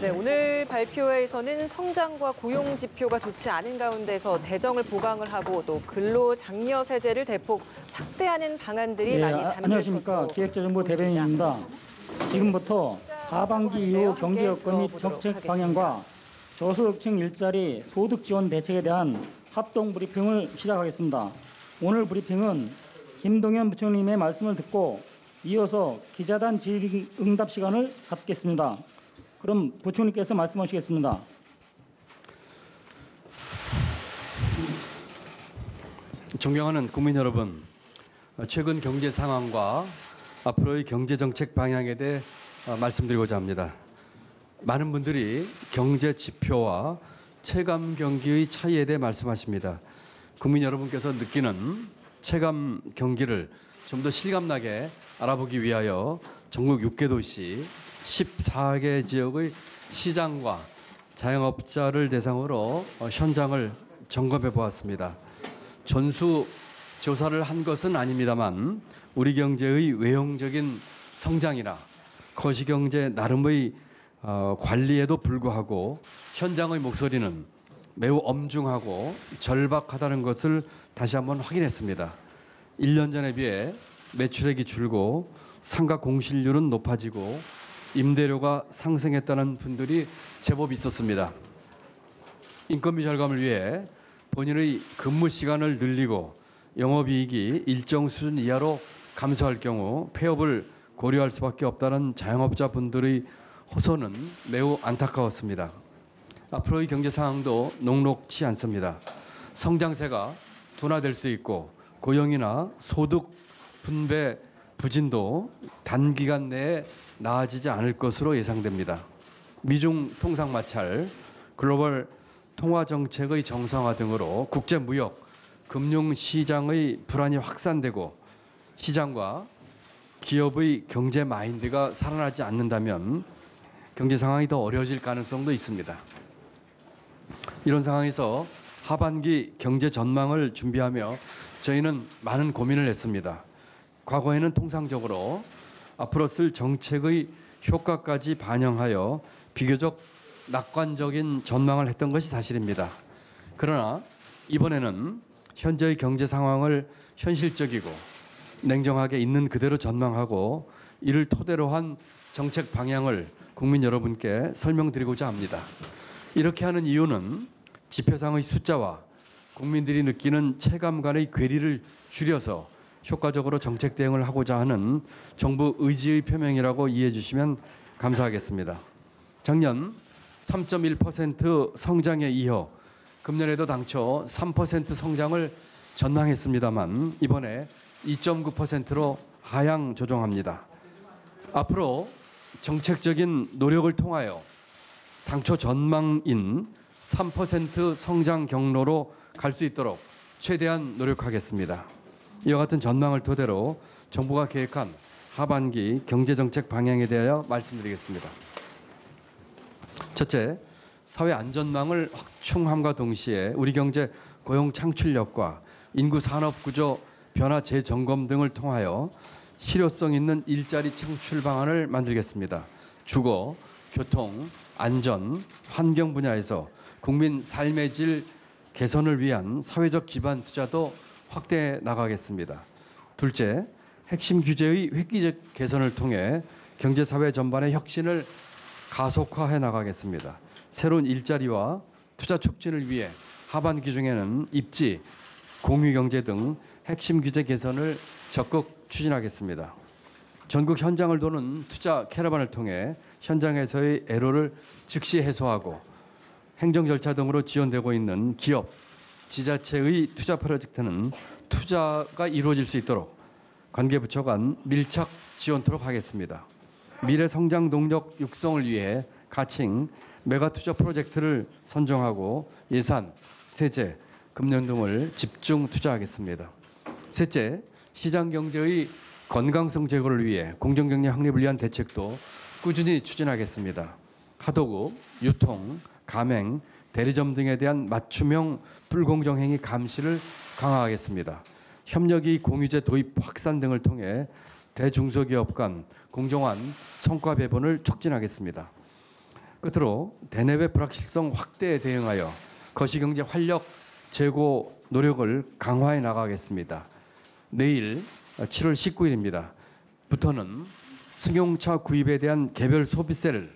네, 오늘 발표회에서는 성장과 고용 지표가 좋지 않은 가운데서 재정을 보강을 하고 또 근로장려 세제를 대폭 확대하는 방안들이 많이 담겨 있어서 안녕하십니까. 기획재정부 대변인입니다. 지금부터 하반기 이후 경제 여건 및 정책 방향과 저소득층 일자리 소득 지원 대책에 대한 합동 브리핑을 시작하겠습니다. 오늘 브리핑은 김동연 부총리님의 말씀을 듣고 이어서 기자단 질의응답 시간을 갖겠습니다. 그럼 부총리께서 말씀하시겠습니다. 존경하는 국민 여러분, 최근 경제 상황과 앞으로의 경제 정책 방향에 대해 말씀드리고자 합니다. 많은 분들이 경제 지표와 체감 경기의 차이에 대해 말씀하십니다. 국민 여러분께서 느끼는 체감 경기를 좀 더 실감나게 알아보기 위하여 전국 6개 도시 14개 지역의 시장과 자영업자를 대상으로 현장을 점검해 보았습니다. 전수 조사를 한 것은 아닙니다만 우리 경제의 외형적인 성장이나 거시경제 나름의 관리에도 불구하고 현장의 목소리는 매우 엄중하고 절박하다는 것을 다시 한번 확인했습니다. 1년 전에 비해 매출액이 줄고 상가 공실률은 높아지고 임대료가 상승했다는 분들이 제법 있었습니다. 인건비 절감을 위해 본인의 근무 시간을 늘리고 영업이익이 일정 수준 이하로 감소할 경우 폐업을 고려할 수밖에 없다는 자영업자 분들의 호소는 매우 안타까웠습니다. 앞으로의 경제 상황도 녹록치 않습니다. 성장세가 둔화될 수 있고 고용이나 소득 분배 부진도 단기간 내에 나아지지 않을 것으로 예상됩니다. 미중 통상 마찰, 글로벌 통화 정책의 정상화 등으로 국제 무역, 금융 시장의 불안이 확산되고 시장과 기업의 경제 마인드가 살아나지 않는다면 경제 상황이 더 어려워질 가능성도 있습니다. 이런 상황에서 하반기 경제 전망을 준비하며 저희는 많은 고민을 했습니다. 과거에는 통상적으로 앞으로 쓸 정책의 효과까지 반영하여 비교적 낙관적인 전망을 했던 것이 사실입니다. 그러나 이번에는 현재의 경제 상황을 현실적이고 냉정하게 있는 그대로 전망하고 이를 토대로 한 정책 방향을 국민 여러분께 설명드리고자 합니다. 이렇게 하는 이유는 지표상의 숫자와 국민들이 느끼는 체감 간의 괴리를 줄여서 효과적으로 정책 대응을 하고자 하는 정부 의지의 표명이라고 이해해 주시면 감사하겠습니다. 작년 3.1% 성장에 이어 금년에도 당초 3% 성장을 전망했습니다만 이번에 2.9%로 하향 조정합니다. 앞으로 정책적인 노력을 통하여 당초 전망인 3% 성장 경로로 갈 수 있도록 최대한 노력하겠습니다. 이와 같은 전망을 토대로 정부가 계획한 하반기 경제정책 방향에 대하여 말씀드리겠습니다. 첫째, 사회 안전망을 확충함과 동시에 우리 경제 고용 창출력과 인구 산업 구조 변화 재점검 등을 통하여 실효성 있는 일자리 창출 방안을 만들겠습니다. 주거, 교통, 안전, 환경 분야에서 국민 삶의 질 개선을 위한 사회적 기반 투자도 확대해 나가겠습니다. 둘째, 핵심 규제의 획기적 개선을 통해 경제 사회 전반의 혁신을 가속화해 나가겠습니다. 새로운 일자리와 투자 촉진을 위해 하반기 중에는 입지, 공유경제 등 핵심 규제 개선을 적극 추진하겠습니다. 전국 현장을 도는 투자 캐러반을 통해 현장에서의 애로를 즉시 해소하고 행정 절차 등으로 지원되고 있는 기업, 지자체의 투자 프로젝트는 투자가 이루어질 수 있도록 관계부처 간 밀착 지원토록 하겠습니다. 미래 성장 동력 육성을 위해 가칭 메가 투자 프로젝트를 선정하고 예산, 세제, 금년 등을 집중 투자하겠습니다. 셋째, 시장 경제의 건강성 제고를 위해 공정경제 확립을 위한 대책도 꾸준히 추진하겠습니다. 하도급, 유통, 가맹, 대리점 등에 대한 맞춤형 불공정 행위 감시를 강화하겠습니다. 협력이 공유제 도입 확산 등을 통해 대중소기업 간 공정한 성과 배분을 촉진하겠습니다. 끝으로 대내외 불확실성 확대에 대응하여 거시경제 활력 제고 노력을 강화해 나가겠습니다. 내일 7월 19일입니다. 부터는 승용차 구입에 대한 개별 소비세를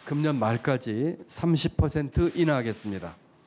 금년 말까지 30% 인하하겠습니다.